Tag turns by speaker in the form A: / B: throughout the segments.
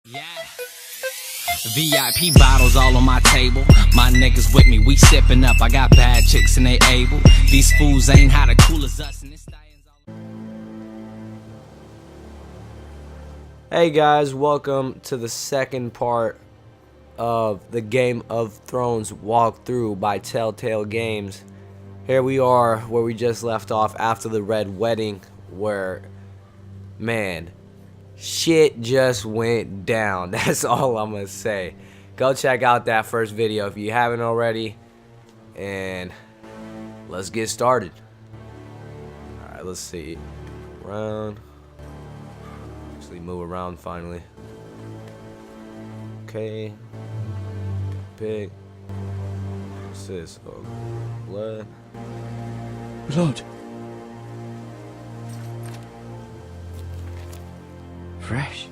A: Yeah. VIP bottles all on my table. My niggas with me, we sipping up. I got bad chicks and they able. These fools ain't how to cool as us. And this
B: Hey guys, welcome to the second part of the Game of Thrones walkthrough by Telltale Games. Here we are where we just left off after the Red Wedding, where, man, shit just went down. That's all I'm gonna say. Go check out that first video if you haven't already, and let's get started. Alright, let's see. Around. Actually move around finally. Okay. Pig. What's this? Oh, blood.
C: Blood. Fresh.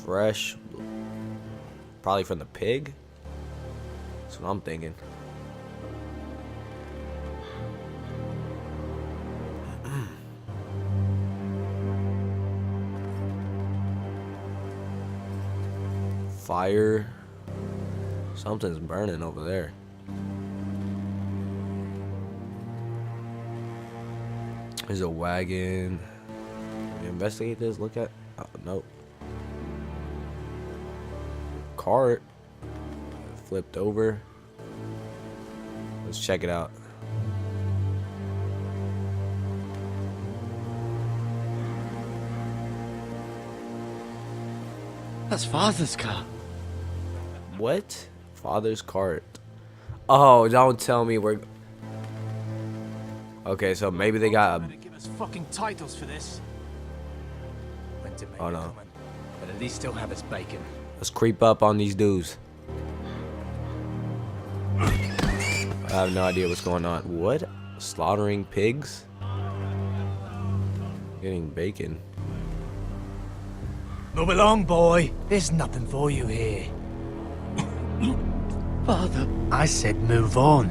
B: Fresh. Probably from the pig. That's what I'm thinking. Fire. Something's burning over there. There's a wagon. Can we investigate this? Look at. Oh, nope. Cart. Flipped over. Let's check it out.
C: That's Father's car.
B: What? Father's cart. Oh, don't tell me we're. Okay, so maybe they got a.
D: Give us fucking titles for this.
B: Oh no.
D: But at least still have us bacon.
B: Let's creep up on these dudes. I have no idea what's going on. What? Slaughtering pigs? Getting bacon.
D: Move along, boy. There's nothing for you here.
C: Father.
D: I said move on.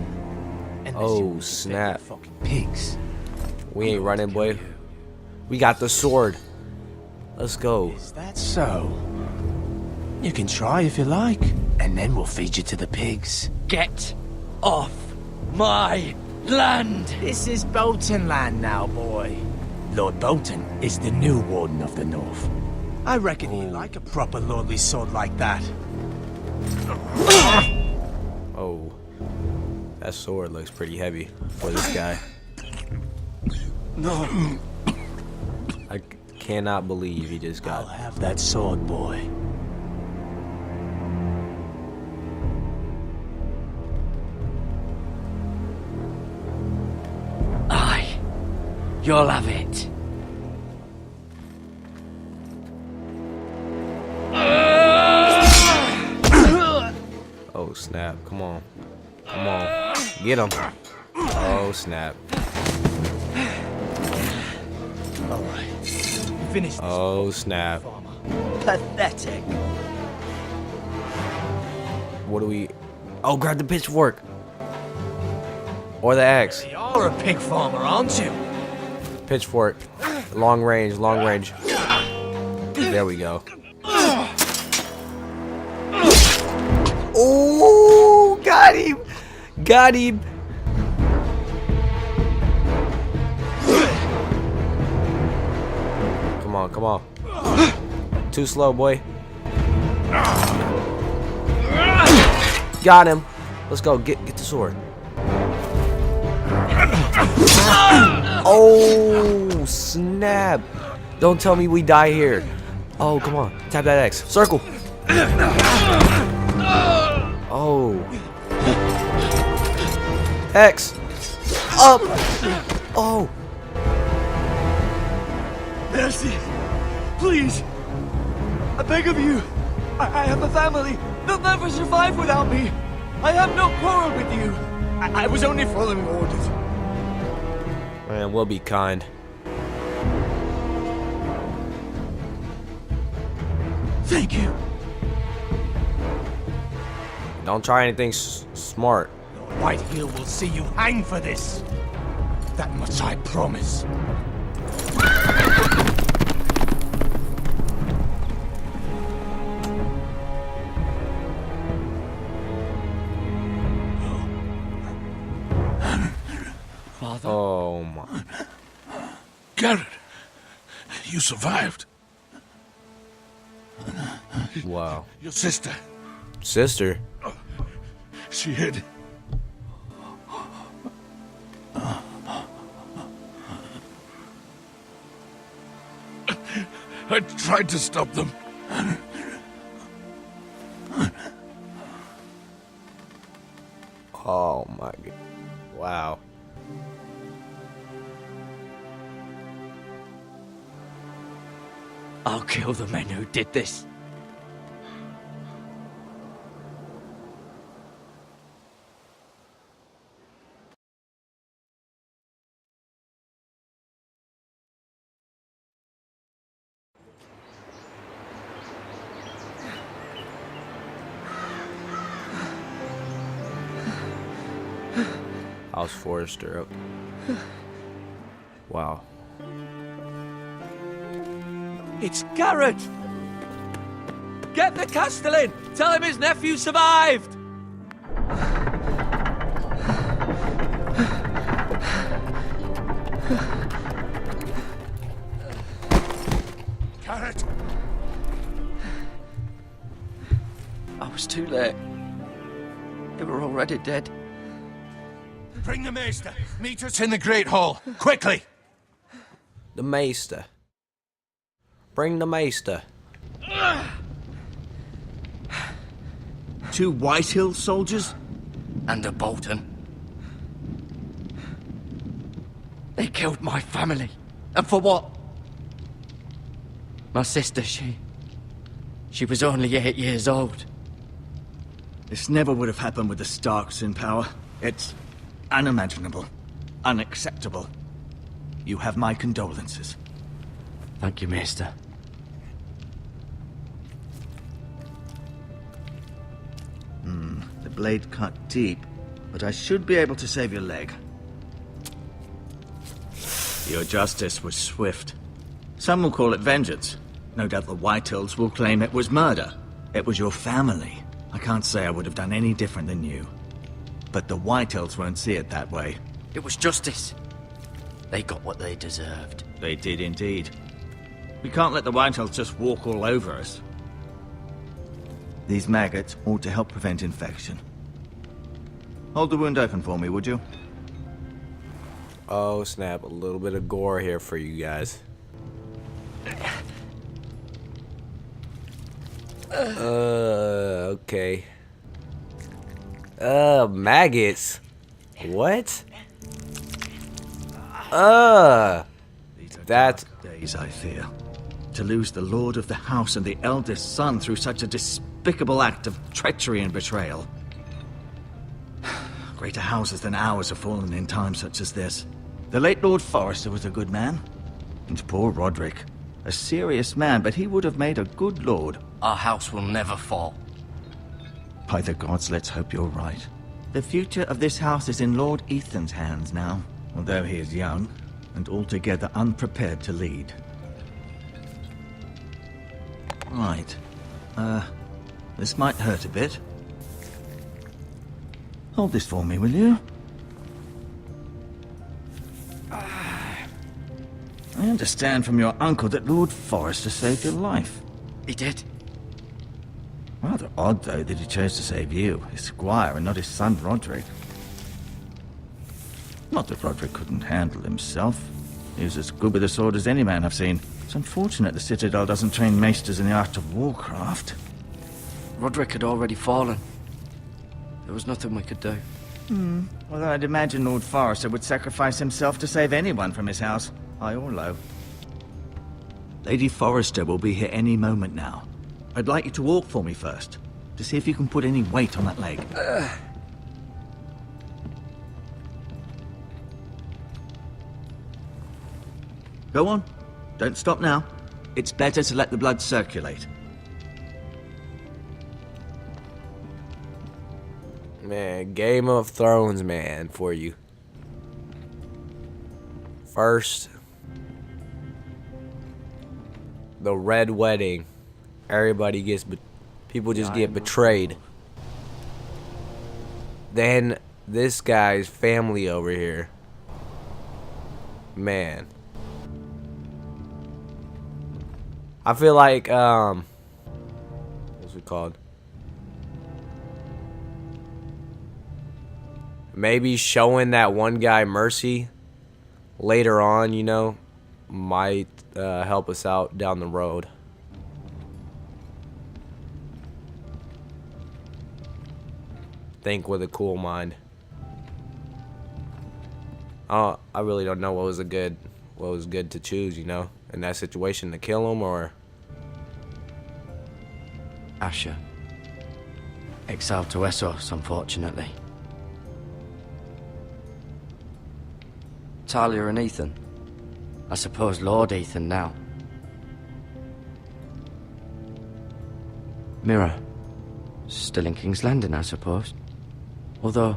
D: Unless
B: Oh,
D: you want to
B: snap.
D: bake fucking pigs.
B: We ain't running, boy. We got the sword. Let's go.
D: Is that so? You can try if you like, and then we'll feed you to the pigs.
C: Get off my land.
D: This is Bolton land now, boy. Lord Bolton is the new Warden of the North. I reckon he'd like a proper lordly sword like that.
B: Oh. That sword looks pretty heavy for this guy.
D: No.
B: I cannot believe he just
D: I'll
B: got.
D: have that sword, boy.
C: Aye. You'll have it.
B: Oh, snap. Come on. Come on. Get him. Oh, snap.
D: Alright. Finish this.
B: Oh, snap.
D: Farmer. Pathetic.
B: What do we... Oh, grab the pitchfork. Or the axe.
D: You're a pig farmer, aren't you?
B: Pitchfork. Long range, long range. There we go. Oh, got him. Got him. Come on, come on. Too slow, boy. Got him. Let's go. Get the sword. Oh, snap. Don't tell me we die here. Oh, come on. Tap that X. Circle. Oh. X. Up. Oh.
D: Mercy. Please. I beg of you. I have a family. They'll never survive without me. I have no quarrel with you. I was only following orders.
B: Man, we'll be kind.
D: Thank you.
B: Don't try anything smart.
D: Whitehill will see you hang for this. That much I promise.
E: Garrett, you survived.
B: Wow.
E: Your sister,
B: Sister?
E: she hid. I tried to stop them.
B: Oh my god. Wow.
C: I'll kill the men who did this.
B: House Forrester. Wow.
C: It's Garrett! Get the Castellan! Tell him his nephew survived!
E: Garrett!
C: I was too late. They were already dead.
E: Bring the Maester. Meet us in the Great Hall. Quickly!
B: The Maester. Bring the Maester.
D: 2 Whitehill soldiers?
C: And a Bolton. They killed my family. And for what? My sister, she was only 8 years old.
D: This never would have happened with the Starks in power. It's unimaginable. Unacceptable. You have my condolences.
C: Thank you, Maester.
D: The blade cut deep, but I should be able to save your leg. Your justice was swift. Some will call it vengeance. No doubt the Whitehills will claim it was murder. It was your family. I can't say I would have done any different than you. But the Whitehills won't see it that way.
C: It was justice. They got what they deserved.
D: They did indeed. We can't let the Whitehills just walk all over us. These maggots ought to help prevent infection. Hold the wound open for me, would you?
B: Oh snap, a little bit of gore here for you guys. Okay. Maggots. What? That's
D: Days, I fear. To lose the lord of the house and the eldest son through such a despicable act of treachery and betrayal. Greater houses than ours have fallen in times such as this. The late Lord Forrester was a good man. And poor Roderick. A serious man, but he would have made a good lord.
C: Our house will never fall.
D: By the gods, let's hope you're right. The future of this house is in Lord Ethan's hands now, although he is young and altogether unprepared to lead. Right. This might hurt a bit. Hold this for me, will you? I understand from your uncle that Lord Forrester saved your life.
C: He did.
D: Rather odd, though, that he chose to save you, his squire, and not his son Roderick. Not that Roderick couldn't handle himself. He was as good with a sword as any man I've seen. It's unfortunate the Citadel doesn't train maesters in the art of warcraft.
C: Roderick had already fallen. There was nothing we could do.
D: Although I'd imagine Lord Forrester would sacrifice himself to save anyone from his house, high or low. Lady Forrester will be here any moment now. I'd like you to walk for me first, to see if you can put any weight on that leg. Go on. Don't stop now. It's better to let the blood circulate.
B: Man, Game of Thrones, man, for you. First, the Red Wedding. Everybody gets, people just get betrayed. Then this guy's family over here. Man. I feel like, what's it called? Maybe showing that one guy mercy later on, you know, might help us out down the road. Think with a cool mind. I really don't know what was good to choose, you know, in that situation, to kill him or
F: Asher. Exiled to Westeros, unfortunately. Talia and Ethan. I suppose Lord Ethan now. Mira. Still in King's Landing, I suppose. Although,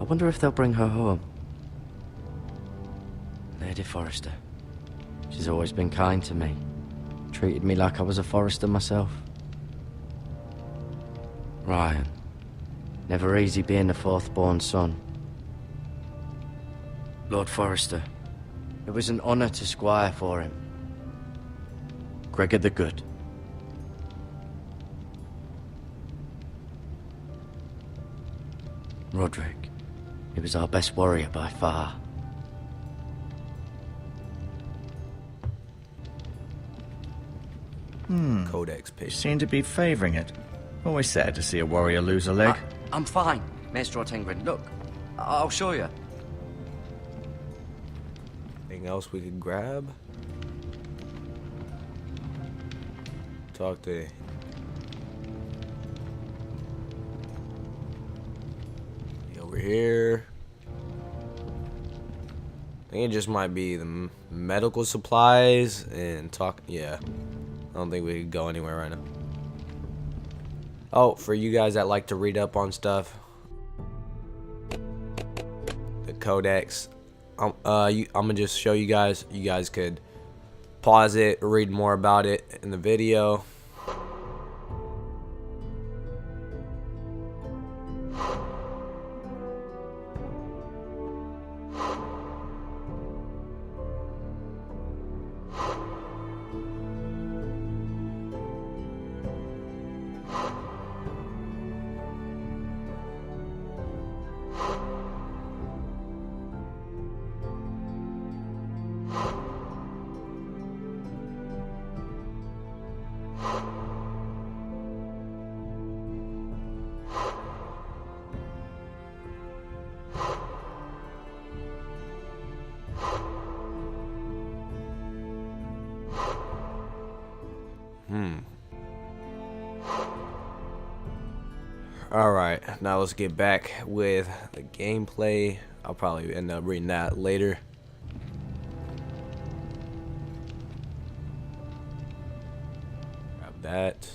F: I wonder if they'll bring her home. Lady Forrester. She's always been kind to me. Treated me like I was a Forrester myself. Ryan. Never easy being the fourth-born son. Lord Forrester. It was an honor to squire for him. Gregor the Good. Roderick. He was our best warrior by far.
B: Codex pitch.
G: You seem to be favoring it. Always sad to see a warrior lose a leg.
F: I'm fine, Maestro Tengrin. Look, I'll show you.
B: Anything else we could grab? Talk to... Over here. I think it just might be the medical supplies and talk. Yeah. I don't think we could go anywhere right now. Oh, for you guys that like to read up on stuff, the codex. I'm gonna just show you guys. You guys could pause it, read more about it in the video. Alright, now let's get back with the gameplay. I'll probably end up reading that later. Grab that.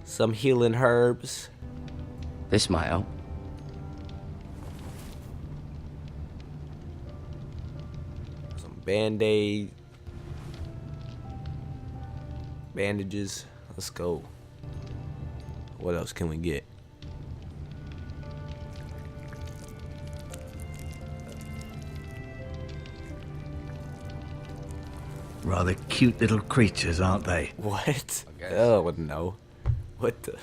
B: Some healing herbs.
F: This might help.
B: Some band-aid. Bandages. Let's go. What else can we get?
G: Rather cute little creatures, aren't they?
B: What? Oh, no. What the?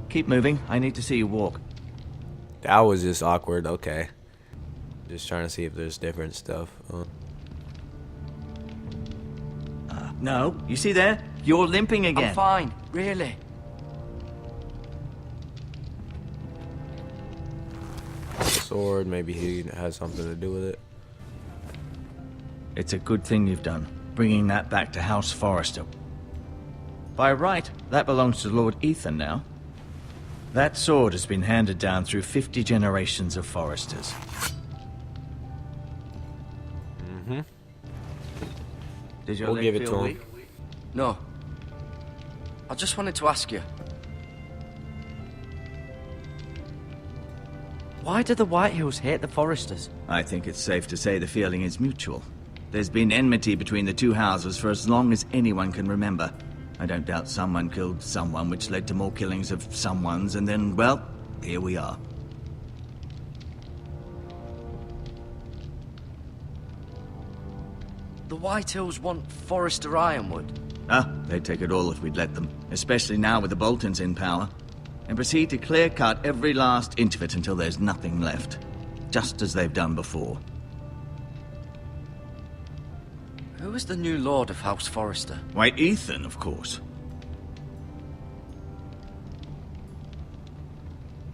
G: Keep moving. I need to see you walk.
B: That was just awkward. Okay. Just trying to see if there's different stuff.
G: No, you see there? You're limping again.
F: I'm fine, really.
B: Sword, maybe he has something to do with it.
G: It's a good thing you've done, bringing that back to House Forrester. By right, that belongs to Lord Ethan now. That sword has been handed down through 50 generations of Forresters. Did your
B: We'll
G: leg
B: give it
G: feel
B: to him.
G: weak?
F: No. I just wanted to ask you. Why do the Whitehills hate the Forresters?
G: I think it's safe to say the feeling is mutual. There's been enmity between the two houses for as long as anyone can remember. I don't doubt someone killed someone, which led to more killings of someones, and then, well, here we are.
F: The White Hills want Forrester Ironwood.
G: Ah, they'd take it all if we'd let them, especially now with the Boltons in power, and proceed to clear-cut every last inch of it until there's nothing left, just as they've done before.
F: Who is the new Lord of House Forrester?
G: Why, Ethan, of course.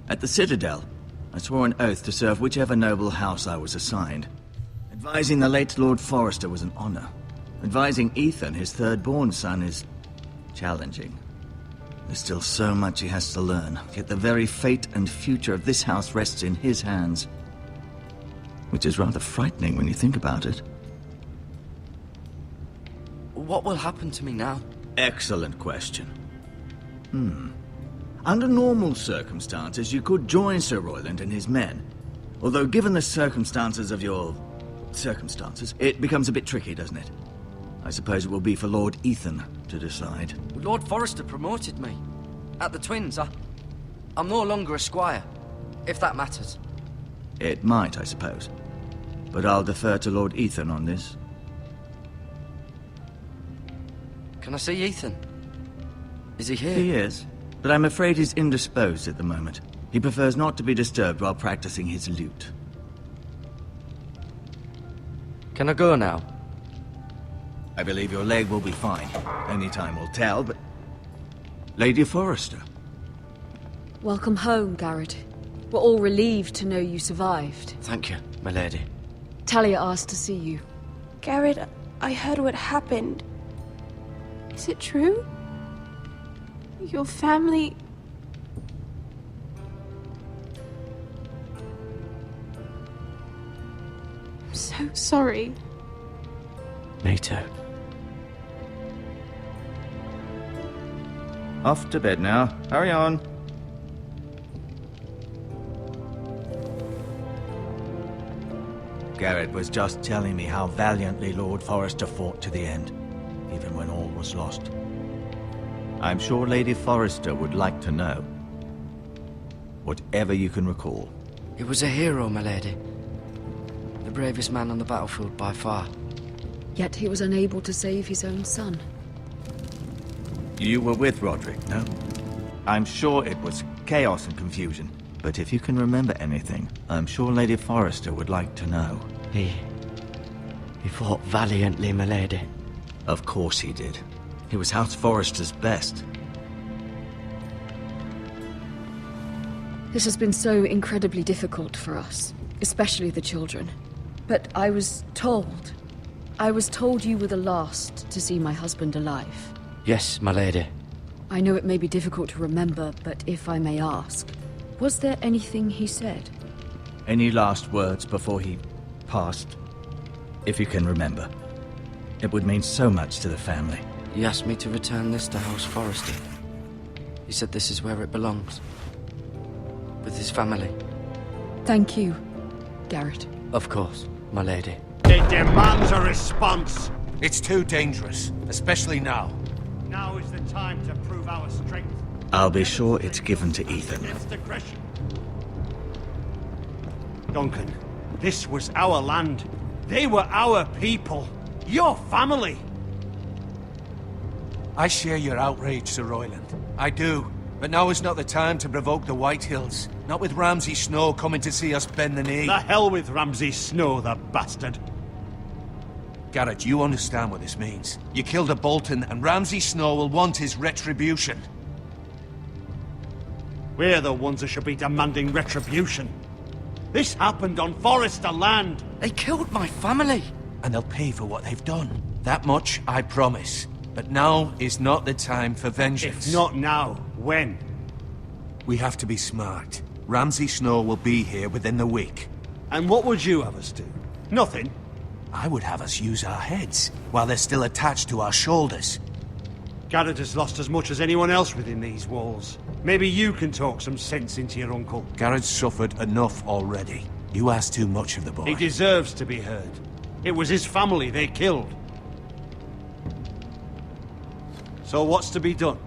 G: At the Citadel, I swore an oath to serve whichever noble house I was assigned. Advising the late Lord Forrester was an honor. Advising Ethan, his third-born son, is challenging. There's still so much he has to learn, yet the very fate and future of this house rests in his hands. Which is rather frightening when you think about it.
F: What will happen to me now?
G: Excellent question. Under normal circumstances, you could join Sir Royland and his men. Although given the circumstances of your circumstances, it becomes a bit tricky, doesn't it? I suppose it will be for Lord Ethan to decide.
F: Lord Forrester promoted me. At the Twins, I'm no longer a squire, if that matters.
G: It might, I suppose. But I'll defer to Lord Ethan on this.
F: Can I see Ethan? Is he here?
G: He is, but I'm afraid he's indisposed at the moment. He prefers not to be disturbed while practicing his lute.
F: Can I go now?
G: I believe your leg will be fine. Only time will tell, but... Lady Forrester.
H: Welcome home, Garrett. We're all relieved to know you survived.
F: Thank you, my lady.
H: Talia asked to see you.
I: Garrett, I heard what happened. Is it true? Your family... I'm so sorry.
F: Me too.
G: Off to bed now. Hurry on. Garrett was just telling me how valiantly Lord Forrester fought to the end, even when all was lost. I'm sure Lady Forrester would like to know. Whatever you can recall.
F: He was a hero, my lady. The bravest man on the battlefield by far.
H: Yet he was unable to save his own son.
G: You were with Roderick, no? I'm sure it was chaos and confusion. But if you can remember anything, I'm sure Lady Forrester would like to know.
F: He fought valiantly, my lady.
G: Of course he did. He was House Forrester's best.
H: This has been so incredibly difficult for us, especially the children. But I was told you were the last to see my husband alive.
F: Yes, my lady.
H: I know it may be difficult to remember, but if I may ask, was there anything he said?
G: Any last words before he passed? If you can remember. It would mean so much to the family.
F: He asked me to return this to House Forrester. He said this is where it belongs. With his family.
H: Thank you, Garrett.
F: Of course, my lady.
E: It demands a response.
C: It's too dangerous, especially now.
E: Now is the time to prove our strength.
G: I'll be sure it's given to Ethan.
E: Against aggression. Duncan, this was our land. They were our people. Your family.
C: I share your outrage, Sir Royland. I do. But now is not the time to provoke the White Hills. Not with Ramsay Snow coming to see us bend the knee.
E: The hell with Ramsay Snow, the bastard.
C: Garrett, you understand what this means. You killed a Bolton, and Ramsay Snow will want his retribution.
E: We're the ones that should be demanding retribution. This happened on Forrester land.
F: They killed my family.
C: And they'll pay for what they've done. That much, I promise. But now is not the time for vengeance.
E: If not now, when?
C: We have to be smart. Ramsay Snow will be here within the week.
E: And what would you have us do? Nothing.
C: I would have us use our heads, while they're still attached to our shoulders.
E: Garrett has lost as much as anyone else within these walls. Maybe you can talk some sense into your uncle.
C: Garrett's suffered enough already. You ask too much of the boy.
E: He deserves to be heard. It was his family they killed. So what's to be done?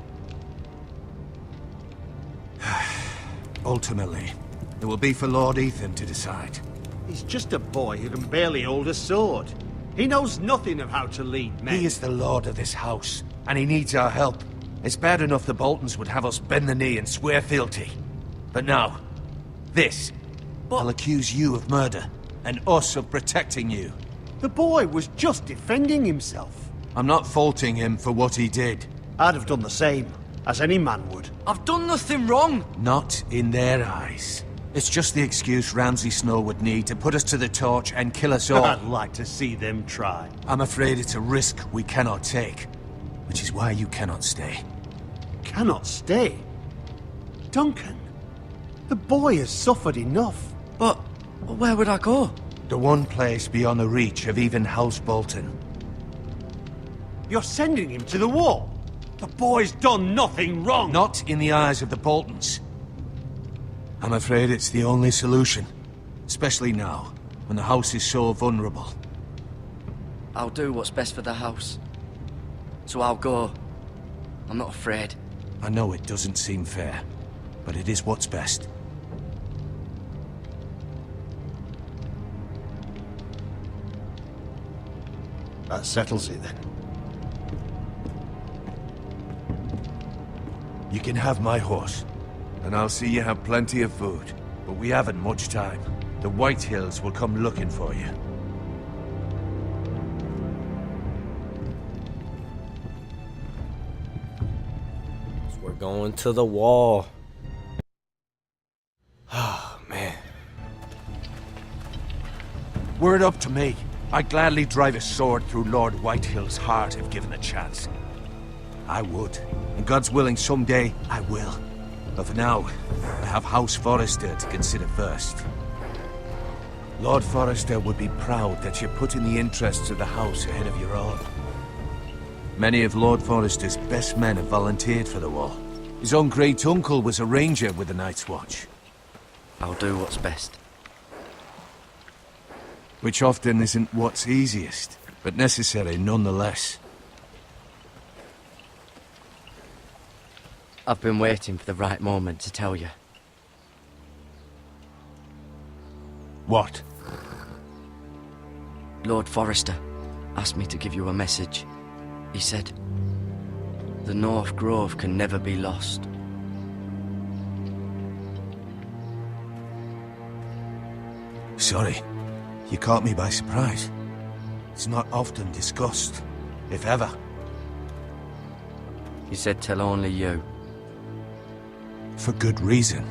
C: Ultimately, it will be for Lord Ethan to decide.
E: He's just a boy who can barely hold a sword. He knows nothing of how to lead men.
C: He is the lord of this house, and he needs our help. It's bad enough the Boltons would have us bend the knee and swear fealty. But now, this. I'll accuse you of murder, and us of protecting you.
E: The boy was just defending himself.
C: I'm not faulting him for what he did.
E: I'd have done the same, as any man would.
D: I've done nothing wrong.
C: Not in their eyes. It's just the excuse Ramsay Snow would need to put us to the torch and kill us all.
E: I'd like to see them try.
C: I'm afraid it's a risk we cannot take, which is why you cannot stay.
E: Cannot stay? Duncan, the boy has suffered enough.
F: But where would I go?
C: The one place beyond the reach of even House Bolton.
E: You're sending him to the wall. The boy's done nothing wrong.
C: Not in the eyes of the Boltons. I'm afraid it's the only solution. Especially now, when the house is so vulnerable.
F: I'll do what's best for the house. So I'll go. I'm not afraid.
C: I know it doesn't seem fair, but it is what's best.
E: That settles it then.
C: You can have my horse, and I'll see you have plenty of food. But we haven't much time. The White Hills will come looking for you.
B: So we're going to the wall. Oh, man.
C: Were it up to me, I'd gladly drive a sword through Lord Whitehill's heart if given a chance. I would. And God's willing, someday I will. But for now, I have House Forrester to consider first. Lord Forrester would be proud that you put in the interests of the house ahead of your own. Many of Lord Forrester's best men have volunteered for the war. His own great-uncle was a ranger with the Night's Watch.
F: I'll do what's best.
C: Which often isn't what's easiest, but necessary nonetheless.
F: I've been waiting for the right moment to tell you.
C: What?
F: Lord Forrester asked me to give you a message. He said, the North Grove can never be lost.
C: Sorry, you caught me by surprise. It's not often discussed, if ever.
F: He said tell only you.
C: For good reason.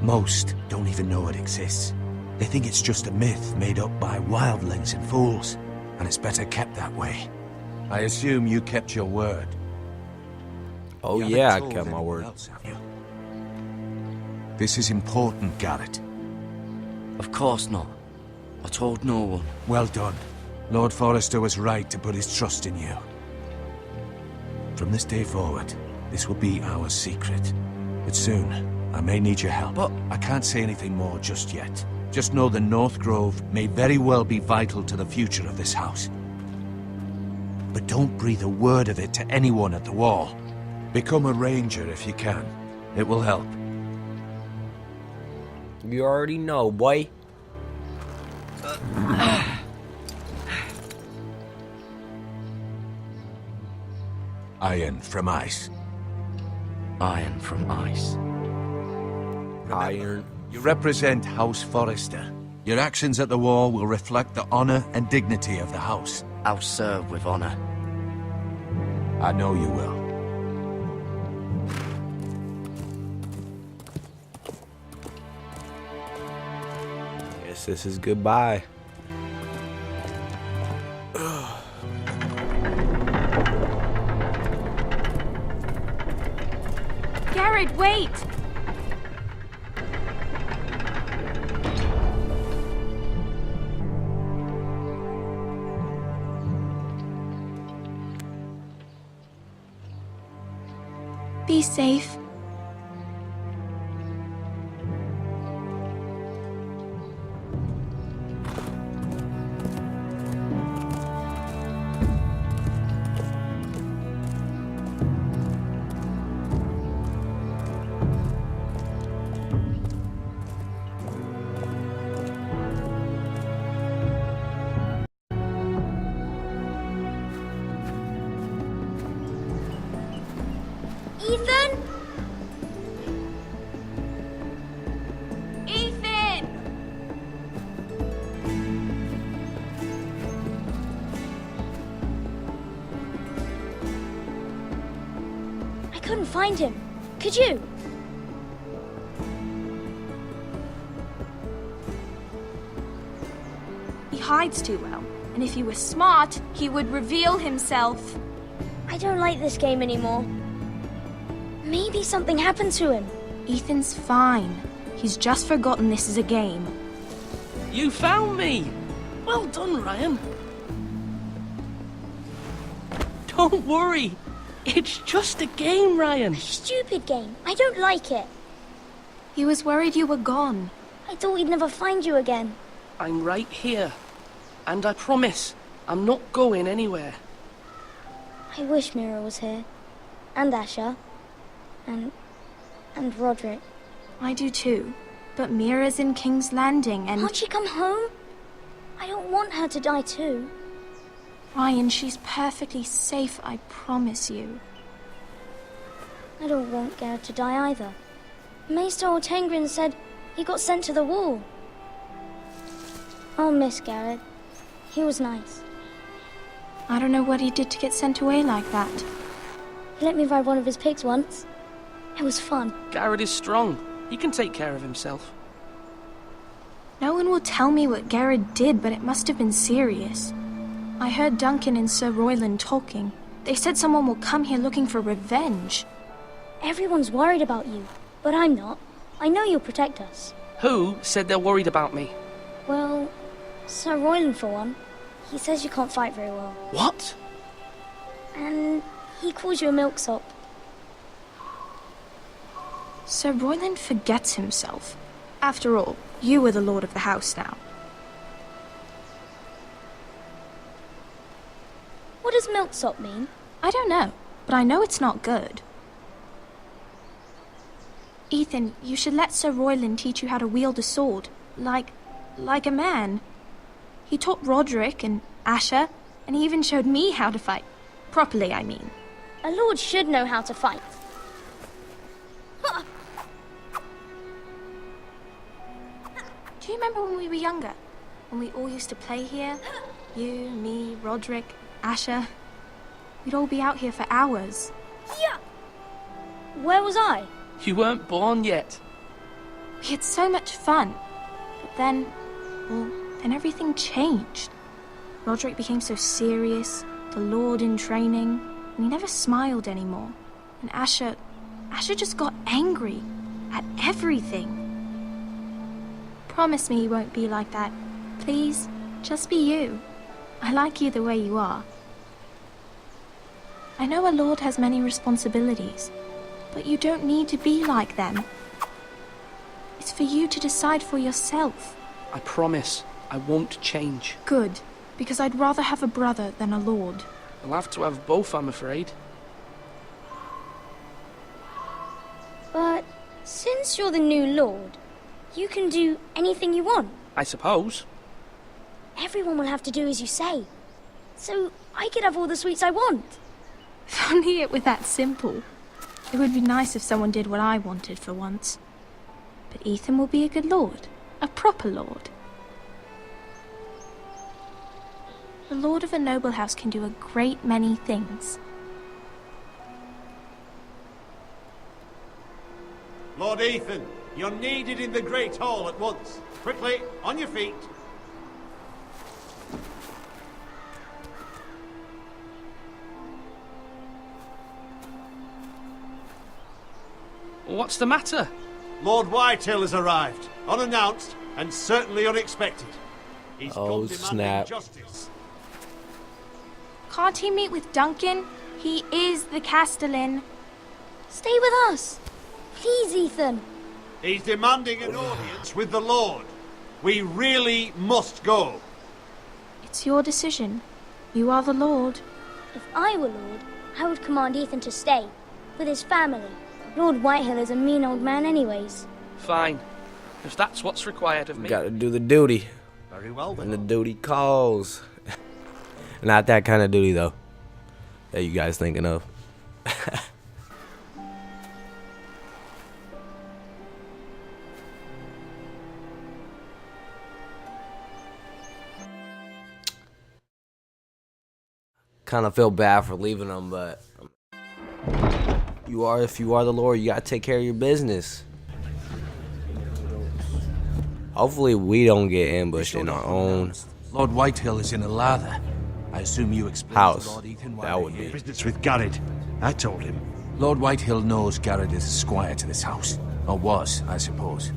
C: Most don't even know it exists. They think it's just a myth made up by wildlings and fools, and it's better kept that way. I assume you kept your word.
B: Oh
C: You
B: yeah, I
C: haven't
B: kept
C: told
B: my
C: anyone
B: word.
C: else, have you? This is important, Garrett.
F: Of course not. I told no one.
C: Well done. Lord Forrester was right to put his trust in you. From this day forward, this will be our secret. But soon, I may need your help.
F: But
C: I can't say anything more just yet. Just know the North Grove may very well be vital to the future of this house. But don't breathe a word of it to anyone at the wall. Become a ranger if you can. It will help.
B: You already know, boy.
C: Iron from ice.
F: iron from ice.
B: Iron.
C: You represent House Forrester. Your actions at the wall will reflect the honor and dignity of the house.
F: I'll serve with honor.
C: I know you will.
B: Guess this is goodbye.
I: Garrett, wait! Be safe. Ethan? Ethan! I couldn't find him. Could you?
J: He hides too well, and if he were smart, he would reveal himself.
I: I don't like this game anymore. Maybe something happened to him.
J: Ethan's fine. He's just forgotten this is a game.
K: You found me! Well done, Ryan. Don't worry. It's just a game, Ryan.
I: Stupid game. I don't like it.
J: He was worried you were gone.
I: I thought we'd never find you again.
K: I'm right here. And I promise, I'm not going anywhere.
I: I wish Mira was here. And Asher. And Roderick.
J: I do too. But Mira's in King's Landing and...
I: Can't she come home? I don't want her to die too.
J: Ryan, she's perfectly safe, I promise you.
I: I don't want Garrett to die either. Maester Ortengrin said he got sent to the wall. I'll miss Garrett. He was nice.
J: I don't know what he did to get sent away like that.
I: He let me ride one of his pigs once. It was fun.
K: Garrett is strong. He can take care of himself.
J: No one will tell me what Garrett did, but it must have been serious. I heard Duncan and Sir Royland talking. They said someone will come here looking for revenge.
I: Everyone's worried about you, but I'm not. I know you'll protect us.
K: Who said they're worried about me?
I: Well, Sir Royland for one. He says you can't fight very well.
K: What?
I: And he calls you a milksop.
J: Sir Royland forgets himself. After all, you are the lord of the house now.
I: What does milksop mean?
J: I don't know, but I know it's not good. Ethan, you should let Sir Royland teach you how to wield a sword. Like a man. He taught Roderick and Asher, and he even showed me how to fight. Properly, I mean.
I: A lord should know how to fight.
J: Do you remember when we were younger? When we all used to play here? You, me, Roderick, Asher. We'd all be out here for hours.
I: Yeah. Where was I?
K: You weren't born yet.
J: We had so much fun. But then, well, then everything changed. Roderick became so serious, the Lord in training, and he never smiled anymore. And Asher just got angry at everything. Promise me you won't be like that. Please, just be you. I like you the way you are. I know a lord has many responsibilities, but you don't need to be like them. It's for you to decide for yourself.
K: I promise, I won't change.
J: Good, because I'd rather have a brother than a lord.
K: I'll have to have both, I'm afraid.
I: But since you're the new lord, you can do anything you want.
K: I suppose.
I: Everyone will have to do as you say. So I could have all the sweets I want.
J: If only it were that simple. It would be nice if someone did what I wanted for once. But Ethan will be a good lord. A proper lord. The lord of a noble house can do a great many things.
E: Lord Ethan, you're needed in the Great Hall at once. Quickly, on your feet.
K: What's the matter?
E: Lord Whitehill has arrived, unannounced and certainly unexpected. He's come demanding
B: snap.
E: justice.
J: Can't he meet with Duncan? He is the Castellan.
I: Stay with us. Please, Ethan.
E: He's demanding an audience with the Lord. We really must go.
J: It's your decision. You are the lord.
I: If I were lord, I would command Ethan to stay, with his family. Lord Whitehill is a mean old man anyways.
K: Fine. If that's what's required of me.
B: Gotta do the duty.
E: Very well then.
B: When the duty calls. Not that kind of duty, though, that you guys thinking of. kind of feel bad for leaving them, but if you are the Lord, you gotta take care of your business. Hopefully we don't get ambushed in our own
C: Lord Whitehill is in a lather. I assume you explained
B: house.
C: to Lord Ethan why
B: That
C: they're
B: would be.
C: here.
E: Business with Garrett. I told him.
C: Lord Whitehill knows Garrett is a squire to this house. Or was, I suppose.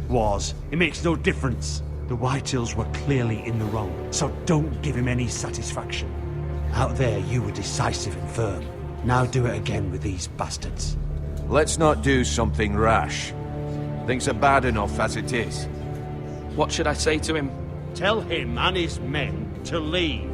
E: Was. It makes no difference. The Whitehills were clearly in the wrong, so don't give him any satisfaction. Out there, you were decisive and firm. Now do it again with these bastards.
C: Let's not do something rash. Things are bad enough as it is.
K: What should I say to him?
E: Tell him and his men to leave.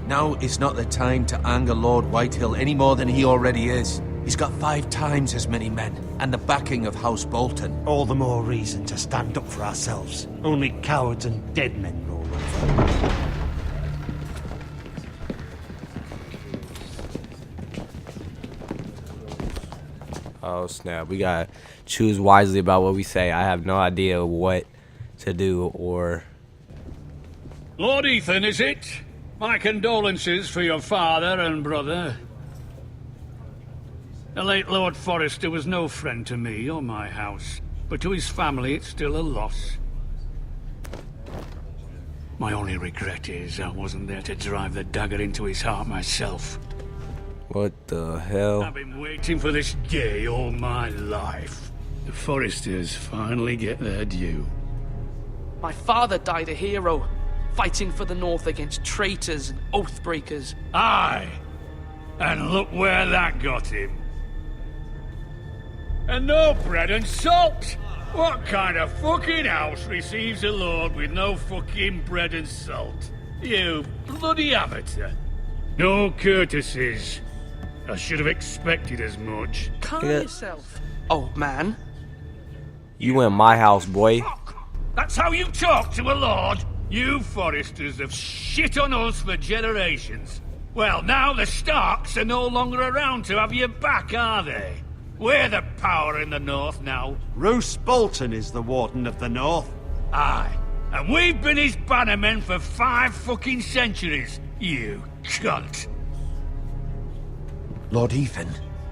C: Now is not the time to anger Lord Whitehill any more than he already is. He's got 5 times as many men, and the backing of House Bolton.
E: All the more reason to stand up for ourselves. Only cowards and dead men roll over.
B: Oh snap, we gotta choose wisely about what we say. I have no idea what to do or...
L: Lord Ethan, is it? My condolences for your father and brother. The late Lord Forrester was no friend to me or my house, but to his family it's still a loss. My only regret is I wasn't there to drive the dagger into his heart myself.
B: What the hell?
L: I've been waiting for this day all my life. The Forresters finally get their due.
K: My father died a hero, fighting for the North against traitors and oathbreakers.
L: Aye, and look where that got him. And no bread and salt! What kind of fucking house receives a lord with no fucking bread and salt? You bloody amateur. No courtesies. I should have expected as much.
K: Calm yourself, old man.
B: You in my house, boy.
L: That's how you talk to a lord? You Forresters have shit on us for generations. Well, now the Starks are no longer around to have your back, are they? We're the power in the North now.
E: Roose Bolton is the Warden of the North.
L: Aye, and we've been his bannermen for 5 fucking centuries, you cunt.
C: Lord Ethan,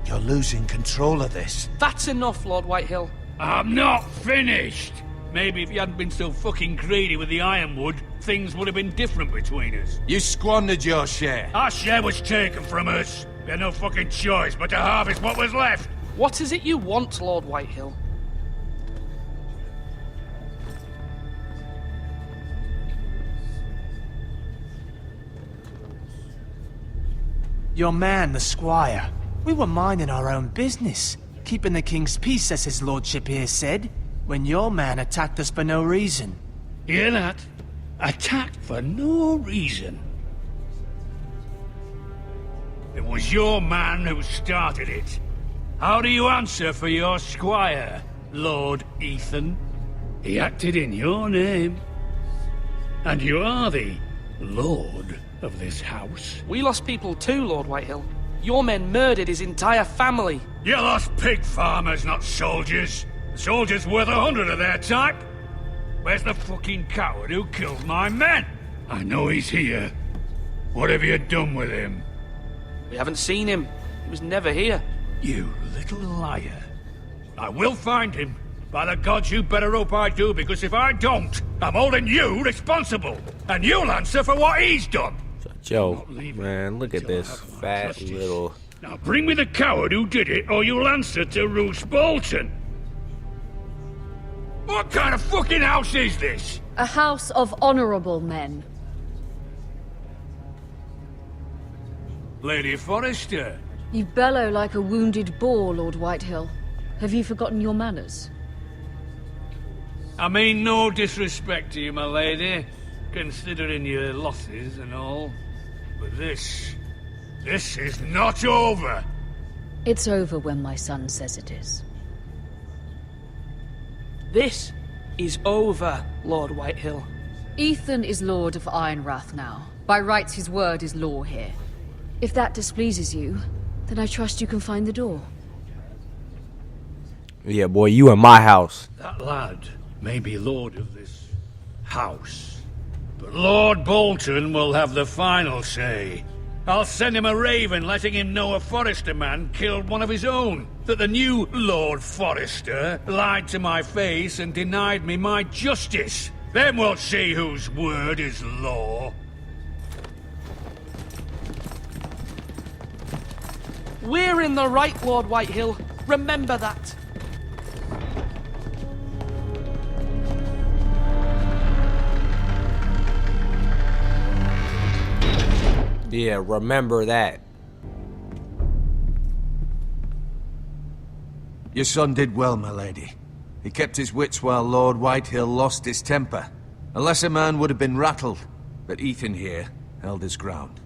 C: you're losing control of this.
K: That's enough, Lord Whitehill.
L: I'm not finished. Maybe if you hadn't been so fucking greedy with the ironwood, things would have been different between us.
C: You squandered your share.
L: Our share was taken from us. We had no fucking choice but to harvest what was left.
K: What is it you want, Lord Whitehill?
M: Your man, the squire. We were minding our own business, keeping the king's peace, as his lordship here said, when your man attacked us for no reason.
L: Hear that? Attacked for no reason. It was your man who started it. How do you answer for your squire, Lord Ethan? He acted in your name. And you are the lord of this house.
K: We lost people too, Lord Whitehill. Your men murdered his entire family.
L: You lost pig farmers, not soldiers. Soldiers worth 100 of their type. Where's the fucking coward who killed my men? I know he's here. What have you done with him?
K: We haven't seen him. He was never here.
L: You little liar. I will find him. By the gods, you better hope I do, because if I don't, I'm holding you responsible. And you'll answer for what he's done.
B: Joe, man, look at this fat little...
L: Now bring me the coward who did it, or you'll answer to Roose Bolton. What kind of fucking house is this?
H: A house of honorable men.
L: Lady Forrester.
H: You bellow like a wounded boar, Lord Whitehill. Have you forgotten your manners?
L: I mean no disrespect to you, my lady, considering your losses and all. But this is not over.
H: It's over when my son says it is.
K: This is over, Lord Whitehill.
H: Ethan is Lord of Ironrath now. By rights, his word is law here. If that displeases you, then I trust you can find the door.
B: Yeah, boy, you in my house.
L: That lad may be lord of this house, but Lord Bolton will have the final say. I'll send him a raven letting him know a Forrester man killed one of his own. That the new Lord Forrester lied to my face and denied me my justice. Then we'll see whose word is law.
K: We're in the right, Lord Whitehill. Remember that.
B: Yeah, remember that.
C: Your son did well, my lady. He kept his wits while Lord Whitehill lost his temper. A lesser man would have been rattled, but Ethan here held his ground.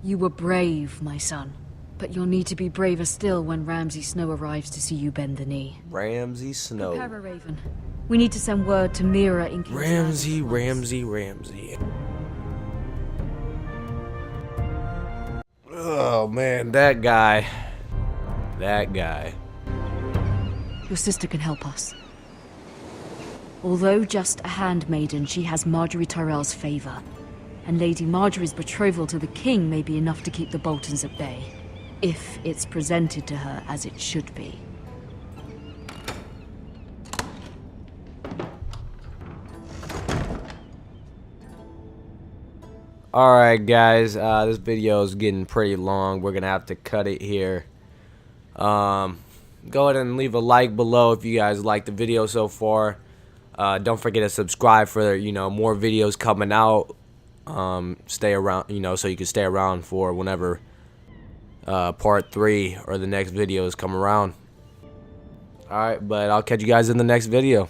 H: You were brave, my son. But you'll need to be braver still when Ramsay Snow arrives to see you bend the knee.
B: Ramsay Snow.
H: Prepare a raven. We need to send word to Mira in case
B: Ramsay. Oh man, that guy.
H: Your sister can help us. Although just a handmaiden, she has Marjorie Tyrell's favor. And Lady Marjorie's betrothal to the king may be enough to keep the Boltons at bay. If it's presented to her as it should be.
B: Alright guys, this video is getting pretty long. We're gonna have to cut it here. Go ahead and leave a like below if you guys like the video so far. Don't forget to subscribe for more videos coming out. Stay around, so you can stay around for whenever part 3 or the next videos come around. Alright, but I'll catch you guys in the next video.